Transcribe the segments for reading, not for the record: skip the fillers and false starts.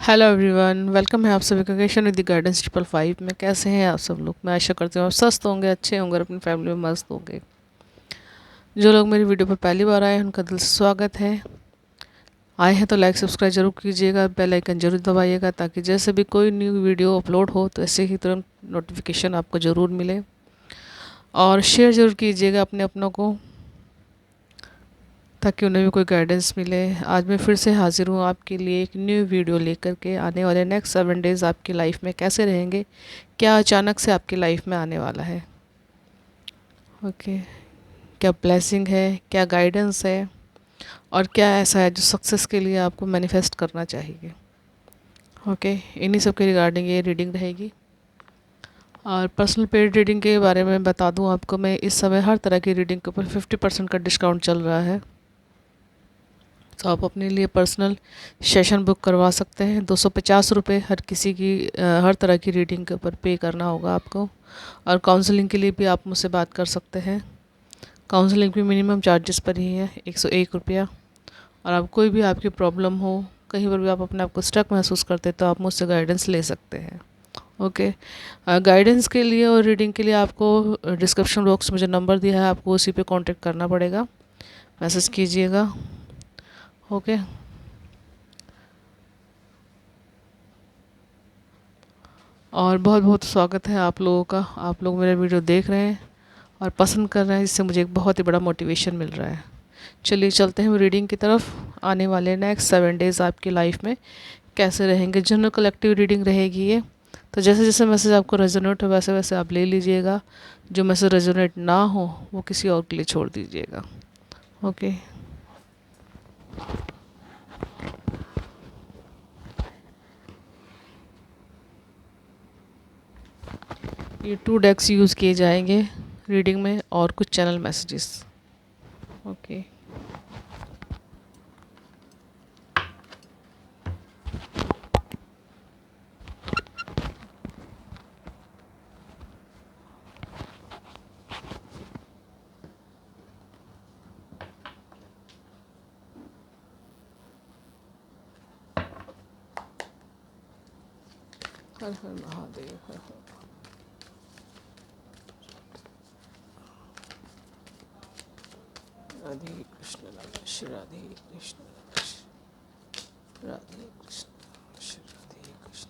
Hello everyone, welcome है आप सभी का क्वेश्चन विद द गाइडेंस 555 में। कैसे हैं आप सब लोग? मैं आशा करती हूँ आप स्वस्थ होंगे, अच्छे होंगे और अपनी फैमिली में मस्त होंगे। जो लोग मेरी वीडियो पर पहली बार आए हैं उनका दिल से स्वागत है। आए हैं तो लाइक सब्सक्राइब जरूर कीजिएगा, बेल आइकन जरूर दबाइएगा ताकि जैसे भी कोई न्यू वीडियो अपलोड हो तो ऐसे ही तुरंत नोटिफिकेशन आपको ज़रूर मिले। और शेयर ज़रूर कीजिएगा अपने अपनों को ताकि उन्हें भी कोई गाइडेंस मिले। आज मैं फिर से हाजिर हूँ आपके लिए एक न्यू वीडियो लेकर के। आने वाले नेक्स्ट 7 डेज़ आपकी लाइफ में कैसे रहेंगे, क्या अचानक से आपकी लाइफ में आने वाला है। ओके, क्या ब्लेसिंग है, क्या गाइडेंस है और क्या ऐसा है जो सक्सेस के लिए आपको मैनिफेस्ट करना चाहिए। ओके, इन्हीं सब के रिगार्डिंग ये रीडिंग रहेगी। और पर्सनल पेड रीडिंग के बारे में बता दूं आपको, मैं इस समय हर तरह की रीडिंग के ऊपर 50% का डिस्काउंट चल रहा है। तो आप अपने लिए पर्सनल सेशन बुक करवा सकते हैं। 250 रुपये हर किसी की हर तरह की रीडिंग के ऊपर पे करना होगा आपको। और काउंसलिंग के लिए भी आप मुझसे बात कर सकते हैं। काउंसलिंग भी मिनिमम चार्जेस पर ही है, 101 रुपया। और आप कोई भी आपकी प्रॉब्लम हो, कहीं पर भी आप अपने आप को स्टक महसूस करते हैं तो आप मुझसे गाइडेंस ले सकते हैं। ओके, गाइडेंस के लिए और रीडिंग के लिए आपको डिस्क्रिप्शन बॉक्स में जो नंबर दिया है आपको उसी पे कांटेक्ट करना पड़ेगा, मैसेज कीजिएगा। ओके, और बहुत बहुत स्वागत है आप लोगों का। आप लोग मेरा वीडियो देख रहे हैं और पसंद कर रहे हैं, जिससे मुझे एक बहुत ही बड़ा मोटिवेशन मिल रहा है। चलिए चलते हैं रीडिंग की तरफ। आने वाले नेक्स्ट 7 डेज़ आपकी लाइफ में कैसे रहेंगे। जनरल कलेक्टिव रीडिंग रहेगी ये। तो जैसे जैसे मैसेज आपको रेजोनेट हो वैसे वैसे आप ले लीजिएगा। जो मैसेज रेजोनेट ना हो वो किसी और के लिए छोड़ दीजिएगा। ओके, ये 2 डेक्स यूज़ किए जाएंगे रीडिंग में और कुछ channel messages. Okay, her her Mahadev, her her. Radhe Krishna, Radhe Shri Radhe Krishna, Radhe Krishna, Shri Radhe Krishna.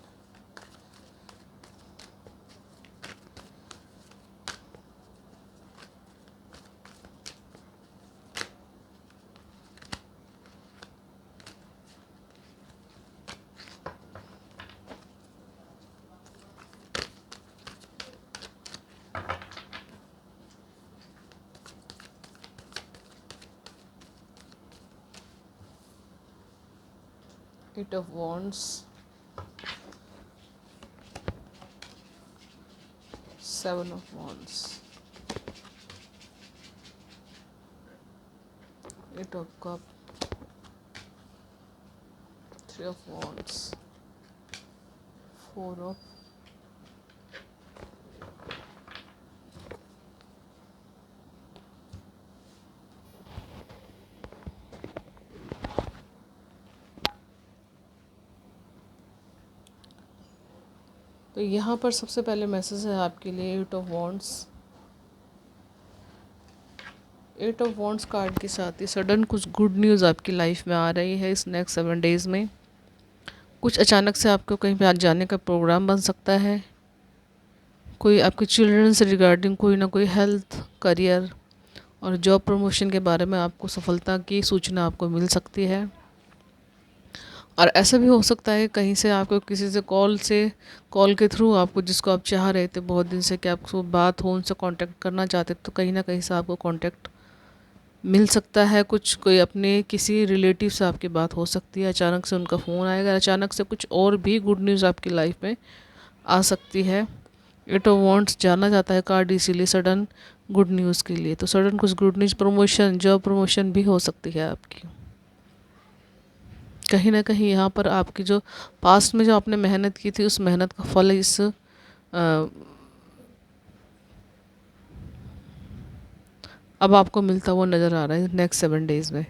Eight of Wands, 7 of Wands, 8 of Cup, 3 of Wands, 4 of। तो यहाँ पर सबसे पहले मैसेज है आपके लिए 8 of Wands। 8 of Wands card के साथ ही सडन कुछ गुड न्यूज़ आपकी लाइफ में आ रही है इस नेक्स्ट 7 डेज़ में। कुछ अचानक से आपको कहीं पे आज जाने का प्रोग्राम बन सकता है। कोई आपके चिल्ड्रन से रिगार्डिंग कोई ना कोई हेल्थ, करियर और जॉब प्रमोशन के बारे में आपको सफलता की सूचना आपको मिल सकती है। और ऐसा भी हो सकता है कहीं से आपको किसी से कॉल के थ्रू आपको, जिसको आप चाह रहे थे बहुत दिन से कि आपको बात हो, उनसे कांटेक्ट करना चाहते, तो कहीं ना कहीं से आपको कांटेक्ट मिल सकता है। कुछ कोई अपने किसी रिलेटिव से आपकी बात हो सकती है, अचानक से उनका फ़ोन आएगा, अचानक से कुछ और भी गुड न्यूज़ आपकी लाइफ में आ सकती है। 8 of Wands जाना जाता है कार्ड इसीलिए सडन गुड न्यूज़ के लिए। तो सडन कुछ good news, promotion, job promotion भी हो सकती है आपकी। कहीं ना कहीं यहाँ पर आपकी जो पास्ट में जो आपने मेहनत की थी उस मेहनत का फल इस अब आपको मिलता हुआ नज़र आ रहा है नेक्स्ट 7 डेज़ में।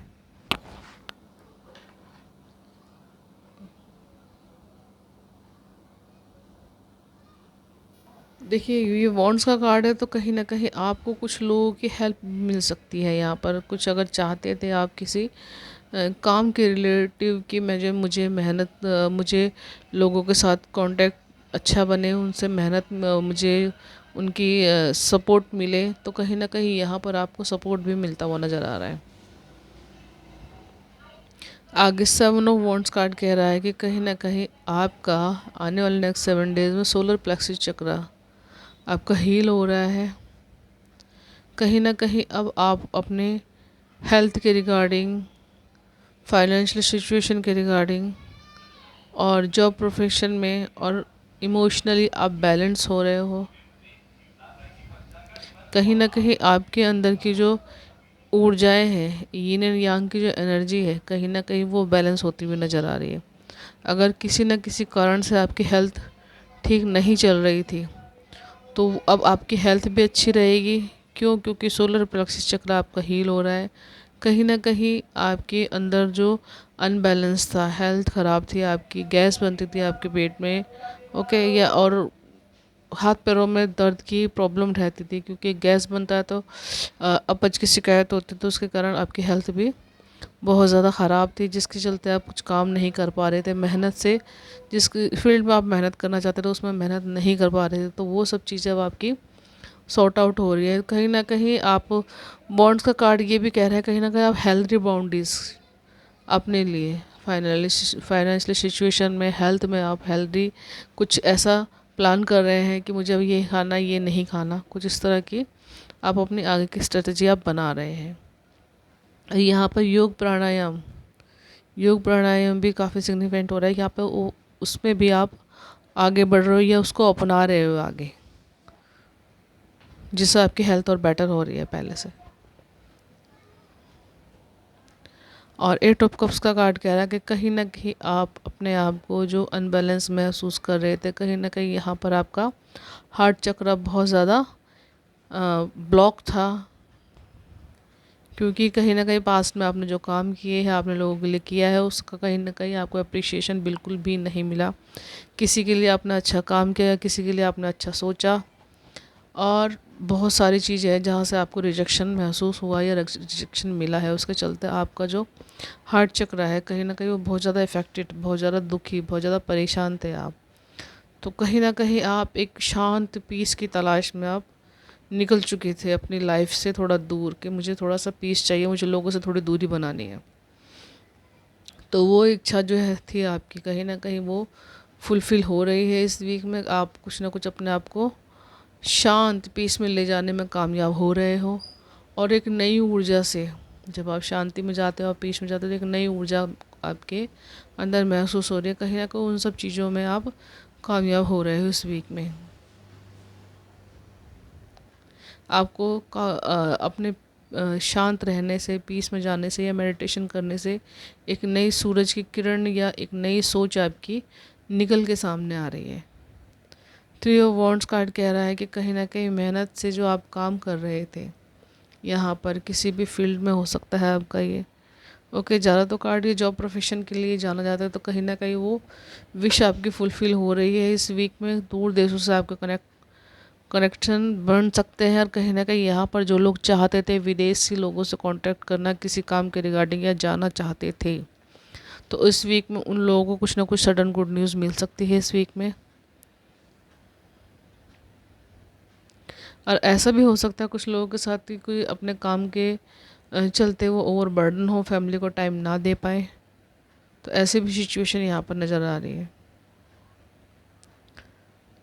देखिए ये वॉन्ड्स का कार्ड है, तो कहीं ना कहीं आपको कुछ लोगों की हेल्प मिल सकती है यहाँ पर। कुछ अगर चाहते थे आप किसी काम के रिलेटिव की मुझे मेहनत, मुझे लोगों के साथ कांटेक्ट अच्छा बने, उनसे मेहनत, मुझे उनकी सपोर्ट मिले, तो कहीं ना कहीं यहाँ पर आपको सपोर्ट भी मिलता हुआ नज़र आ रहा है। आगे 7 ऑफ वॉन्ड्स कार्ड कह रहा है कि कहीं ना कहीं आपका आने वाले नेक्स्ट 7 डेज में सोलर प्लेक्सिस चक्र आपका हील हो रहा है। कहीं ना कहीं अब आप अपने हेल्थ के रिगार्डिंग, फाइनेंशियल सिचुएशन के रिगार्डिंग और जॉब प्रोफेशन में और इमोशनली आप बैलेंस हो रहे हो। कहीं ना कहीं आपके अंदर की जो ऊर्जाएं हैं, यिन एंड यांग की जो एनर्जी है, कहीं ना कहीं वो बैलेंस होती हुई नज़र आ रही है। अगर किसी न किसी कारण से आपकी हेल्थ ठीक नहीं चल रही थी, तो अब आपकी हेल्थ भी अच्छी रहेगी। क्यों? क्योंकि सोलर प्लेक्सिस चक्र आपका हील हो रहा है। कहीं ना कहीं आपके अंदर जो अनबैलेंस था, हेल्थ ख़राब थी आपकी, गैस बनती थी आपके पेट में, ओके, या और हाथ पैरों में दर्द की प्रॉब्लम रहती थी, क्योंकि गैस बनता है तो अपच की शिकायत होती, तो उसके कारण आपकी हेल्थ भी बहुत ज़्यादा ख़राब थी, जिसके चलते आप कुछ काम नहीं कर पा रहे थे मेहनत से। जिस फील्ड में आप मेहनत करना चाहते थे उसमें मेहनत नहीं कर पा रहे थे, तो वो सब चीज़ें अब आपकी सॉर्ट आउट हो रही है। कहीं ना कहीं आप, बॉन्ड्स का कार्ड ये भी कह रहा है कहीं ना कहीं आप हेल्थी बाउंड्रीज अपने लिए, फाइनेंशियल सिचुएशन में, हेल्थ में आप हेल्दी कुछ ऐसा प्लान कर रहे हैं कि मुझे अब ये खाना, ये नहीं खाना, कुछ इस तरह की आप अपनी आगे की स्ट्रेटजी आप बना रहे हैं। यहाँ पर योग प्राणायाम भी काफ़ी सिग्निफिकेंट हो रहा है। यहाँ पर उसमें भी आप आगे बढ़ रहे हो या उसको अपना रहे हो आगे, जिससे आपकी हेल्थ और बेटर हो रही है पहले से। और 8 ऑफ कप्स का कार्ड कह रहा है कि कहीं ना कहीं आप अपने आप को जो अनबैलेंस महसूस कर रहे थे, कहीं ना कहीं यहाँ पर आपका हार्ट चक्र बहुत ज़्यादा ब्लॉक था, क्योंकि कहीं ना कहीं पास्ट में आपने जो काम किए हैं, आपने लोगों के लिए किया है, उसका कहीं ना कहीं आपको अप्रिशिएशन बिल्कुल भी नहीं मिला। किसी के लिए आपने अच्छा काम किया, किसी के लिए आपने अच्छा सोचा, और बहुत सारी चीज़ें हैं जहाँ से आपको रिजेक्शन महसूस हुआ या रिजेक्शन मिला है, उसके चलते आपका जो हार्ट चक्र है कहीं ना कहीं वो बहुत ज़्यादा इफ़ेक्टेड, बहुत ज़्यादा दुखी, बहुत ज़्यादा परेशान थे आप। तो कहीं ना कहीं आप एक शांत पीस की तलाश में आप निकल चुके थे अपनी लाइफ से थोड़ा दूर, कि मुझे थोड़ा सा पीस चाहिए, मुझे लोगों से थोड़ी दूरी बनानी है। तो वो इच्छा जो है थी आपकी, कहीं ना कहीं वो फुलफ़िल हो रही है इस वीक में। आप कुछ ना कुछ अपने आप को शांत पीस में ले जाने में कामयाब हो रहे हो, और एक नई ऊर्जा से, जब आप शांति में जाते हो, आप पीस में जाते हो, तो एक नई ऊर्जा आपके अंदर महसूस हो रही है। कहीं ना कहीं उन सब चीज़ों में आप कामयाब हो रहे हो इस वीक में। आपको अपने शांत रहने से, पीस में जाने से या मेडिटेशन करने से एक नई सूरज की किरण या एक नई सोच आपकी निकल के सामने आ रही है। 3 ऑफ वॉन्ड्स कार्ड कह रहा है कि कहीं ना कहीं मेहनत से जो आप काम कर रहे थे, यहाँ पर किसी भी फील्ड में हो सकता है आपका ये, ओके, ज़्यादा तो कार्ड ये जॉब प्रोफेशन के लिए जाना जाता है, तो कहीं ना कहीं वो विश आपकी फुलफ़िल हो रही है इस वीक में। दूर देशों से आपके कनेक्शन बन सकते हैं, और कहीं ना कहीं यहाँ पर जो लोग चाहते थे विदेशी लोगों से कांटेक्ट करना किसी काम के रिगार्डिंग या जाना चाहते थे, तो इस वीक में उन लोगों को कुछ ना कुछ सडन गुड न्यूज़ मिल सकती है इस वीक में। और ऐसा भी हो सकता है कुछ लोगों के साथ कि कोई अपने काम के चलते वो ओवरबर्डन हो, फैमिली को टाइम ना दे पाए, तो ऐसे भी सिचुएशन यहाँ पर नज़र आ रही है।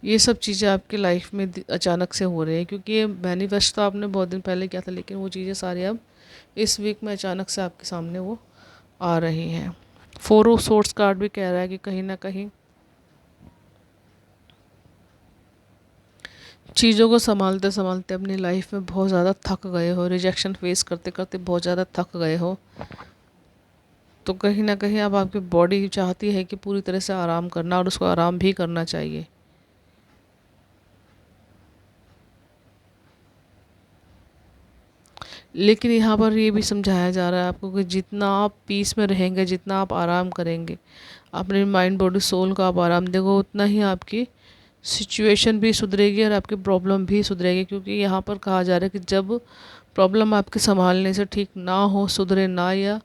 ये सब चीज़ें आपकी लाइफ में अचानक से हो रही है, क्योंकि ये मैनिफेस्ट तो आपने बहुत दिन पहले किया था, लेकिन वो चीज़ें सारी अब इस वीक में अचानक से आपके सामने वो आ रही हैं। 4 ऑफ सोर्ड्स कार्ड भी कह रहा है कि कहीं ना कहीं चीज़ों को संभालते संभालते अपनी लाइफ में बहुत ज़्यादा थक गए हो, रिजेक्शन फेस करते करते बहुत ज़्यादा थक गए हो, तो कहीं ना कहीं अब आपकी बॉडी चाहती है कि पूरी तरह से आराम करना, और उसको आराम भी करना चाहिए। लेकिन यहाँ पर ये भी समझाया जा रहा है आपको कि जितना आप पीस में रहेंगे, जितना आप आराम करेंगे, अपने माइंड बॉडी सोल को आप आराम देंगे, उतना ही आपकी सिचुएशन भी सुधरेगी और आपकी प्रॉब्लम भी सुधरेगी, क्योंकि यहाँ पर कहा जा रहा है कि जब प्रॉब्लम आपके संभालने से ठीक ना हो, सुधरे ना, या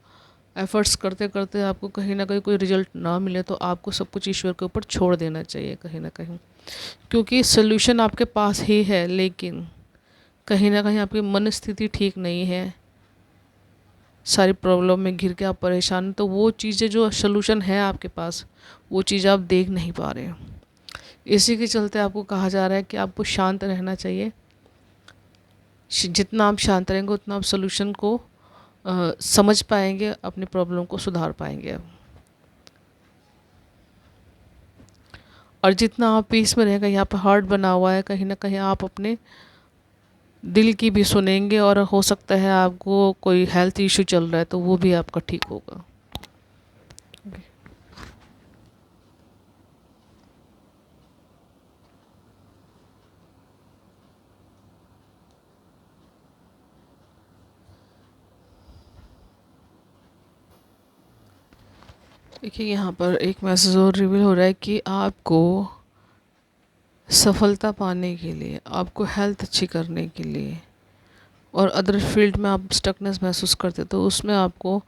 एफ़र्ट्स करते करते आपको कहीं ना कहीं कोई रिजल्ट ना मिले, तो आपको सब कुछ ईश्वर के ऊपर छोड़ देना चाहिए कहीं ना कहीं, क्योंकि सोल्यूशन आपके पास ही है, लेकिन कहीं ना कहीं आपकी मन स्थिति ठीक नहीं है, सारी प्रॉब्लम में घिर के आप परेशान, तो वो चीज़ें जो सोल्यूशन है आपके पास, वो चीज़ आप देख नहीं पा रहे हो। इसी के चलते आपको कहा जा रहा है कि आपको शांत रहना चाहिए। जितना आप शांत रहेंगे उतना आप सोल्यूशन को समझ पाएंगे, अपनी प्रॉब्लम को सुधार पाएंगे। और जितना आप पीस में रहेंगे, यहाँ पर हार्ट बना हुआ है, कहीं ना कहीं आप अपने दिल की भी सुनेंगे, और हो सकता है आपको कोई हेल्थ इशू चल रहा है तो वो भी आपका ठीक होगा। देखिए, यहाँ पर एक मैसेज और रिवील हो रहा है कि आपको सफलता पाने के लिए, आपको हेल्थ अच्छी करने के लिए, और अदर फील्ड में आप स्टकनेस महसूस करते तो उसमें आपको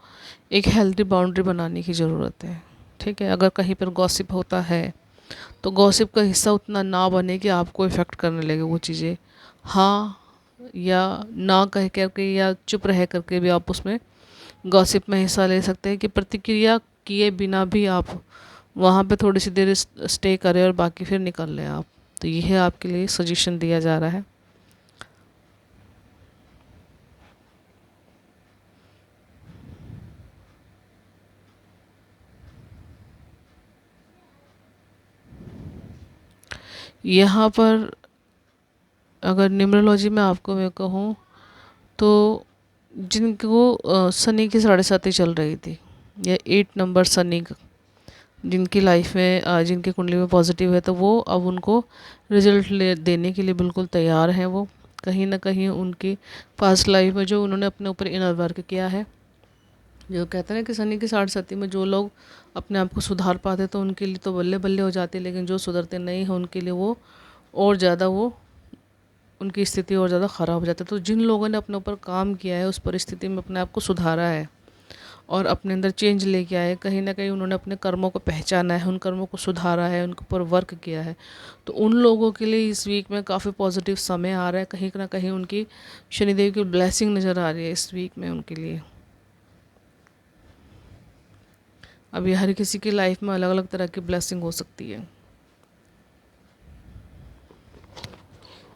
एक हेल्दी बाउंड्री बनाने की ज़रूरत है। ठीक है, अगर कहीं पर गॉसिप होता है तो गॉसिप का हिस्सा उतना ना बने कि आपको इफ़ेक्ट करने लगे वो चीज़ें। हाँ या ना कह करके या चुप रह करके भी आप उसमें गॉसिप में हिस्सा ले सकते हैं, कि प्रतिक्रिया किए बिना भी आप वहाँ पे थोड़ी सी देर स्टे करें और बाकी फिर निकल लें आप। तो यह आपके लिए सजेशन दिया जा रहा है। यहाँ पर अगर न्यूमरोलॉजी में आपको मैं कहूँ तो जिनको शनि की 7.5 चल रही थी, या 8 नंबर शनि जिनकी लाइफ में जिनकी कुंडली में पॉजिटिव है, तो वो अब उनको रिजल्ट ले देने के लिए बिल्कुल तैयार हैं। वो कहीं ना कहीं उनकी पास्ट लाइफ में जो उन्होंने अपने ऊपर इनर वर्क किया है, जो कहते हैं ना कि शनि की 7.5 में जो लोग अपने आप को सुधार पाते तो उनके लिए तो बल्ले बल्ले हो जाते, लेकिन जो सुधरते नहीं हैं उनके लिए वो और ज़्यादा, वो उनकी स्थिति और ज़्यादा ख़राब हो जाती है। तो जिन लोगों ने अपने ऊपर काम किया है, उस परिस्थिति में अपने आप को सुधारा है और अपने अंदर चेंज लेके आए, कहीं ना कहीं उन्होंने अपने कर्मों को पहचाना है, उन कर्मों को सुधारा है, उनके ऊपर वर्क किया है, तो उन लोगों के लिए इस वीक में काफ़ी पॉजिटिव समय आ रहा है। कहीं ना कहीं उनकी शनिदेव की ब्लेसिंग नज़र आ रही है इस वीक में उनके लिए। अभी हर किसी की लाइफ में अलग अलग तरह की ब्लेसिंग हो सकती है।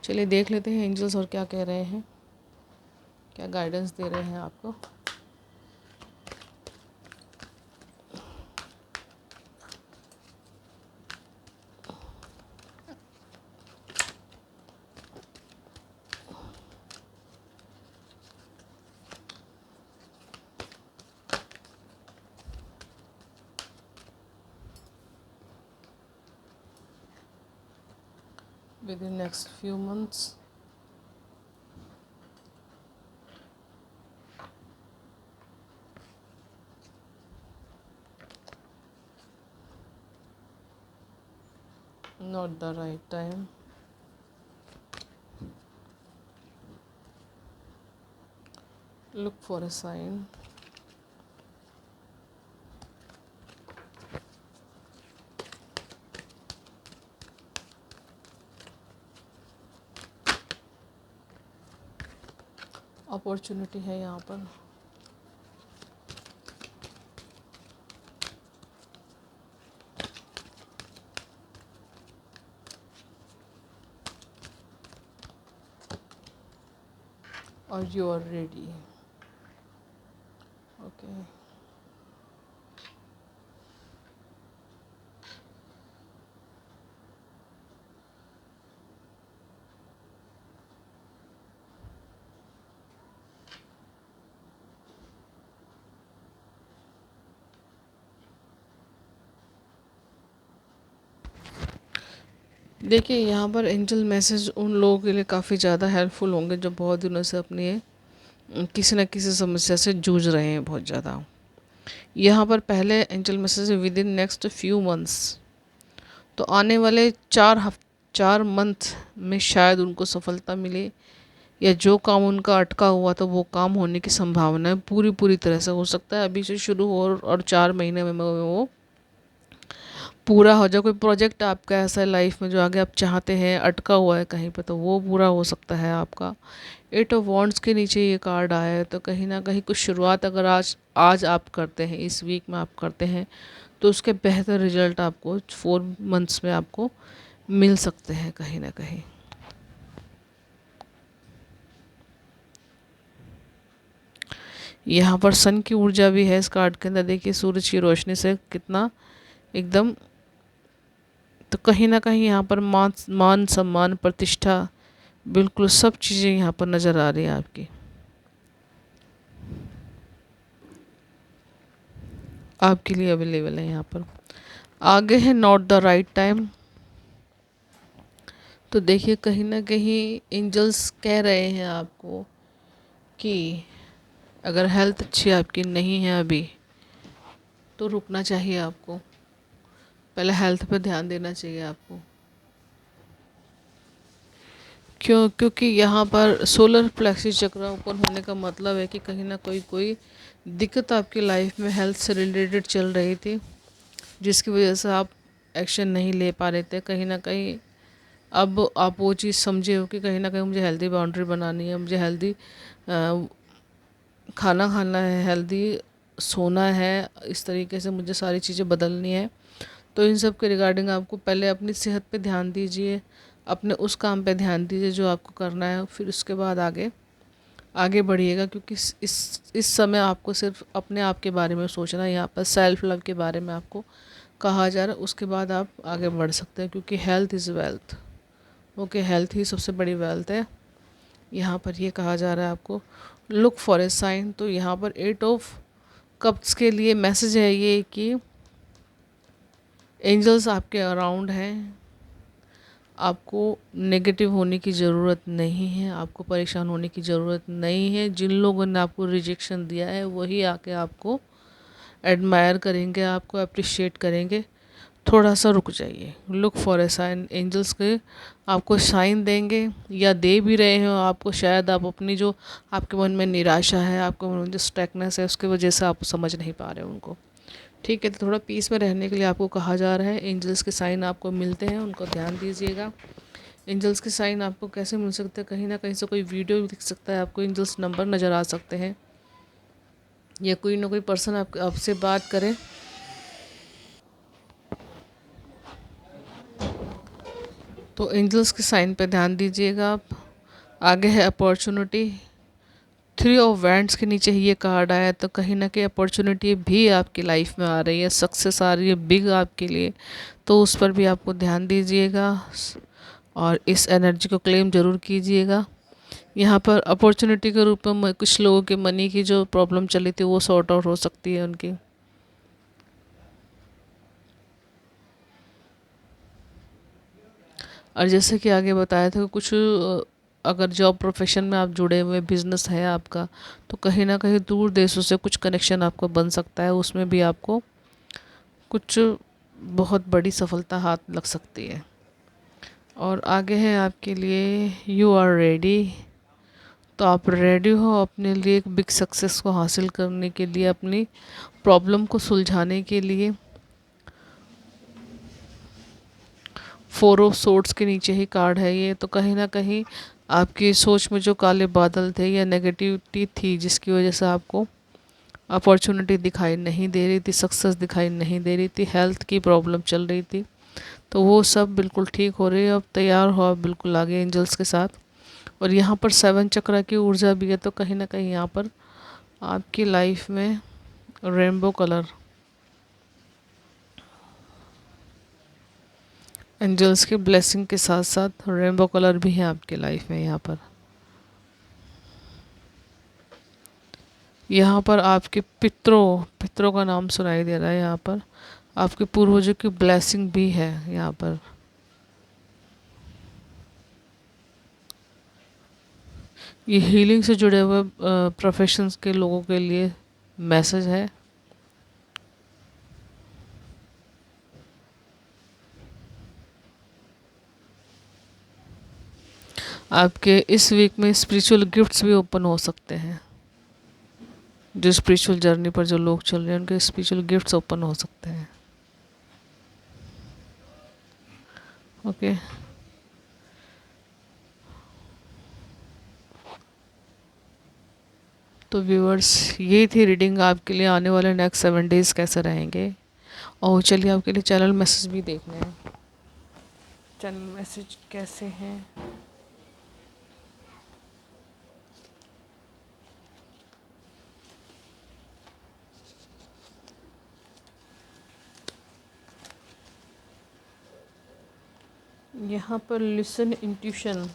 चलिए देख लेते हैं एंजल्स और क्या कह रहे हैं, क्या गाइडेंस दे रहे हैं आपको। Within next few months, not the right time, look for a sign, opportunity है यहाँ पर। और यू आर रेडी। ओके, देखिए यहाँ पर एंजल मैसेज उन लोगों के लिए काफ़ी ज़्यादा हेल्पफुल होंगे जो बहुत दिनों से अपनी किसी न किसी समस्या से जूझ रहे हैं बहुत ज़्यादा। यहाँ पर पहले angel message with in next few months, तो आने वाले 4 हफ्ते 4 मंथ में शायद उनको सफलता मिले, या जो काम उनका अटका हुआ था वो काम होने की संभावना है, पूरी पूरी तरह से हो सकता है अभी से शुरू हो और 4 महीने में वो पूरा हो जाए। कोई प्रोजेक्ट आपका ऐसा है लाइफ में जो आगे आप चाहते हैं, अटका हुआ है कहीं पे, तो वो पूरा हो सकता है आपका। 8 ऑफ वॉन्ड्स के नीचे ये कार्ड आया है, तो कहीं ना कहीं कुछ शुरुआत अगर आज आज आप करते हैं, इस वीक में आप करते हैं, तो उसके बेहतर रिजल्ट आपको 4 मंथ्स में आपको मिल सकते हैं कहीं ना कहीं। यहाँ पर सन की ऊर्जा भी है इस कार्ड के अंदर, देखिए सूरज की रोशनी से कितना एकदम, तो कहीं ना कहीं यहाँ पर मान सम्मान प्रतिष्ठा बिल्कुल सब चीज़ें यहाँ पर नज़र आ रही है आपकी। आपके लिए अवेलेबल है यहाँ पर। आगे है नॉट द राइट टाइम। तो देखिए कहीं ना कहीं एंजल्स कह रहे हैं आपको कि अगर हेल्थ अच्छी आपकी नहीं है अभी, तो रुकना चाहिए आपको, पहले हेल्थ पे ध्यान देना चाहिए आपको। क्योंकि यहाँ पर सोलर प्लेक्सिस चक्र ओपन होने का मतलब है कि कहीं ना कोई दिक्कत आपकी लाइफ में हेल्थ से रिलेटेड चल रही थी, जिसकी वजह से आप एक्शन नहीं ले पा रहे थे। कहीं ना कहीं अब आप वो चीज़ समझे हो कि कहीं ना कहीं मुझे हेल्दी बाउंड्री बनानी है, मुझे हेल्दी खाना खाना है, हेल्दी सोना है, इस तरीके से मुझे सारी चीज़ें बदलनी है। तो इन सब के रिगार्डिंग आपको पहले अपनी सेहत पे ध्यान दीजिए, अपने उस काम पे ध्यान दीजिए जो आपको करना है, फिर उसके बाद आगे आगे बढ़िएगा। क्योंकि इस समय आपको सिर्फ अपने आप के बारे में सोचना है, यहाँ पर सेल्फ लव के बारे में आपको कहा जा रहा है, उसके बाद आप आगे बढ़ सकते हैं। क्योंकि health is wealth, okay, health ही सबसे बड़ी वेल्थ है। यहाँ पर ये कहा जा रहा है आपको लुक फॉर ए साइन। तो यहाँ पर 8 ऑफ कप्स के लिए मैसेज है ये कि एंजल्स आपके अराउंड हैं, आपको नेगेटिव होने की ज़रूरत नहीं है, आपको परेशान होने की ज़रूरत नहीं है। जिन लोगों ने आपको रिजेक्शन दिया है वही आके आपको एडमायर करेंगे, आपको अप्रिशिएट करेंगे। थोड़ा सा रुक जाइए, look for a sign. Angels के आपको साइन देंगे या दे भी रहे हो आपको, शायद आप अपनी जो आपके मन में निराशा है, आपके मन में जो स्टैकनेस है, उसकी वजह से आप समझ नहीं पा रहे हो उनको। ठीक है, तो थोड़ा पीस में रहने के लिए आपको कहा जा रहा है। एंजल्स के साइन आपको मिलते हैं, उनको ध्यान दीजिएगा। एंजल्स के साइन आपको कैसे मिल सकते हैं, कहीं ना कहीं से कोई वीडियो भी दिख सकता है आपको, एंजल्स नंबर नज़र आ सकते हैं, या कोई ना कोई पर्सन आपसे बात करे। तो एंजल्स के साइन पे ध्यान दीजिएगा आप। आगे है अपॉर्चुनिटी। 3 ऑफ वैंड्स के नीचे ही ये कार्ड आया, तो कहीं ना कहीं अपॉर्चुनिटी भी आपकी लाइफ में आ रही है, सक्सेस आ रही है बिग आपके लिए, तो उस पर भी आपको ध्यान दीजिएगा और इस एनर्जी को क्लेम ज़रूर कीजिएगा। यहाँ पर अपॉर्चुनिटी के रूप में कुछ लोगों के मनी की जो प्रॉब्लम चली थी वो सॉर्ट आउट हो सकती है उनकी। और जैसे कि आगे बताया था, कुछ अगर जॉब प्रोफेशन में आप जुड़े हुए, बिजनेस है आपका, तो कहीं ना कहीं दूर देशों से कुछ कनेक्शन आपको बन सकता है, उसमें भी आपको कुछ बहुत बड़ी सफलता हाथ लग सकती है। और आगे है आपके लिए यू आर रेडी। तो आप रेडी हो अपने लिए एक बिग सक्सेस को हासिल करने के लिए, अपनी प्रॉब्लम को सुलझाने के लिए। 4 ऑफ सोर्ड्स के नीचे ही कार्ड है ये, तो कहीं ना कहीं आपकी सोच में जो काले बादल थे या नेगेटिविटी थी, जिसकी वजह से आपको अपॉर्चुनिटी दिखाई नहीं दे रही थी, सक्सेस दिखाई नहीं दे रही थी, हेल्थ की प्रॉब्लम चल रही थी, तो वो सब बिल्कुल ठीक हो रही है। अब तैयार हो आप बिल्कुल आगे एंजल्स के साथ। और यहाँ पर 7 चक्र की ऊर्जा भी है, तो कहीं ना कहीं यहाँ पर आपकी लाइफ में रेनबो कलर, एंजल्स के ब्लेसिंग के साथ साथ रेनबो कलर भी है आपकी लाइफ में। यहाँ पर आपके पितरों का नाम सुनाई दे रहा है। यहाँ पर आपके पूर्वजों की ब्लेसिंग भी है। यहाँ पर ये हीलिंग से जुड़े हुए प्रोफेशंस के लोगों के लिए मैसेज है। आपके इस वीक में स्पिरिचुअल गिफ्ट्स भी ओपन हो सकते हैं। जो स्पिरिचुअल जर्नी पर जो लोग चल रहे हैं उनके स्पिरिचुअल गिफ्ट्स ओपन हो सकते हैं। ओके, तो व्यूअर्स ये थी रीडिंग आपके लिए। आने वाले नेक्स्ट 7 डेज़ कैसे रहेंगे। और चलिए आपके लिए चैनल मैसेज भी देखने हैं। चैनल मैसेज कैसे हैं। यहाँ पर लिसन इंट्यूशन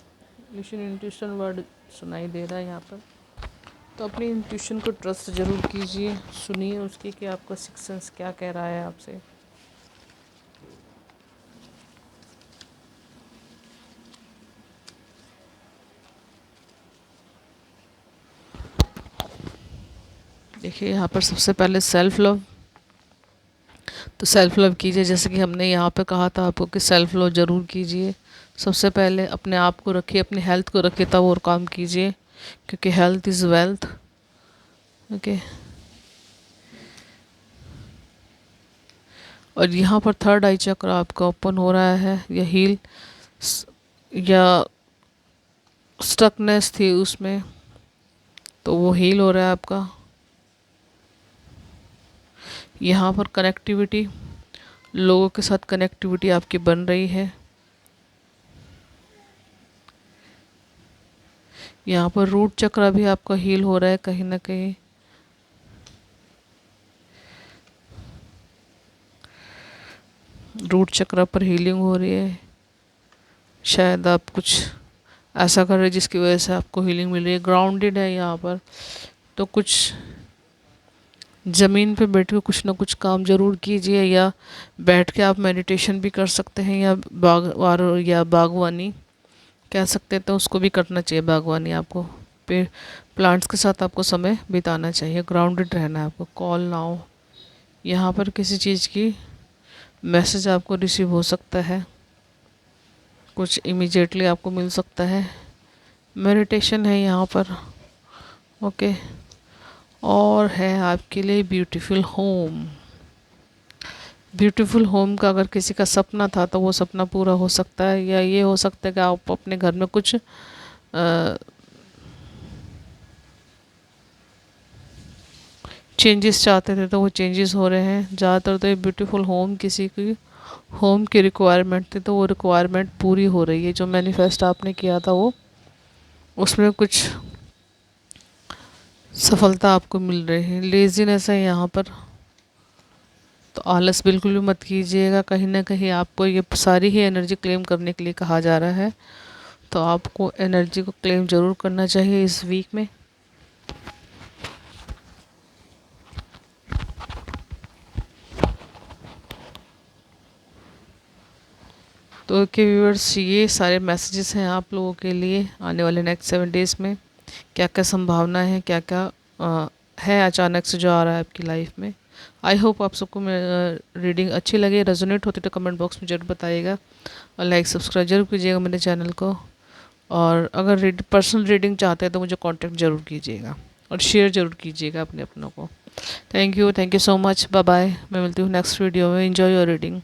वर्ड सुनाई दे रहा है यहाँ पर। तो अपनी इंट्यूशन को ट्रस्ट ज़रूर कीजिए, सुनिए उसकी कि आपका सिक्स सेंस क्या कह रहा है आपसे। देखिए यहाँ पर सबसे पहले सेल्फ लव। तो सेल्फ लव कीजिए, जैसे कि हमने यहाँ पे कहा था आपको कि सेल्फ लव ज़रूर कीजिए। सबसे पहले अपने आप को रखिए, अपनी हेल्थ को रखिए, तब और काम कीजिए, क्योंकि हेल्थ इज़ वेल्थ। ओके, और यहाँ पर थर्ड आई चक्र आपका ओपन हो रहा है, या हील या स्टकनेस थी उसमें, तो वो हील हो रहा है आपका। यहाँ पर कनेक्टिविटी, लोगों के साथ कनेक्टिविटी आपकी बन रही है। यहाँ पर रूट चक्र भी आपका हील हो रहा है कहीं ना कहीं। रूट चक्र पर हीलिंग हो रही है। शायद आप कुछ ऐसा कर रहे हैं जिसकी वजह से आपको हीलिंग मिल रही है। ग्राउंडेड है यहाँ पर, तो कुछ ज़मीन पे बैठ के कुछ ना कुछ काम ज़रूर कीजिए, या बैठ के आप मेडिटेशन भी कर सकते हैं, या बागवानी कह सकते हैं, तो उसको भी करना चाहिए। बागवानी आपको पेड़ प्लांट्स के साथ आपको समय बिताना चाहिए। ग्राउंडेड रहना है आपको। कॉल नाउ, यहाँ पर किसी चीज़ की मैसेज आपको रिसीव हो सकता है, कुछ इमीडिएटली आपको मिल सकता है। मेडिटेशन है यहाँ पर। ओके, और है आपके लिए ब्यूटीफुल होम। ब्यूटीफुल होम का अगर किसी का सपना था तो वो सपना पूरा हो सकता है, या ये हो सकता है कि आप अपने घर में कुछ चेंजेस चाहते थे, तो वो चेंजेस हो रहे हैं। ज़्यादातर तो ये ब्यूटीफुल होम किसी की होम की रिक्वायरमेंट थी, तो वो रिक्वायरमेंट पूरी हो रही है। जो मैनिफेस्ट आपने किया था वो, उसमें कुछ सफलता आपको मिल रही है। लेज़ीनेस है यहाँ पर, तो आलस बिल्कुल भी मत कीजिएगा। कहीं ना कहीं आपको ये सारी ही एनर्जी क्लेम करने के लिए कहा जा रहा है, तो आपको एनर्जी को क्लेम ज़रूर करना चाहिए इस वीक में। तो ओके व्यूअर्स, ये सारे मैसेजेस हैं आप लोगों के लिए आने वाले नेक्स्ट 7 डेज़ में। क्या क्या संभावना है, क्या क्या है अचानक से जो आ रहा है आपकी लाइफ में। आई होप आप सबको रीडिंग अच्छी लगे। रेजोनेट होती तो कमेंट बॉक्स में जरूर बताइएगा, और लाइक सब्सक्राइब जरूर कीजिएगा मेरे चैनल को। और अगर पर्सनल रीडिंग चाहते हैं तो मुझे कांटेक्ट ज़रूर कीजिएगा, और शेयर ज़रूर कीजिएगा अपने अपनों को। Thank you so much. Bye bye. मैं मिलती हूँ नेक्स्ट वीडियो में। Enjoy your reading.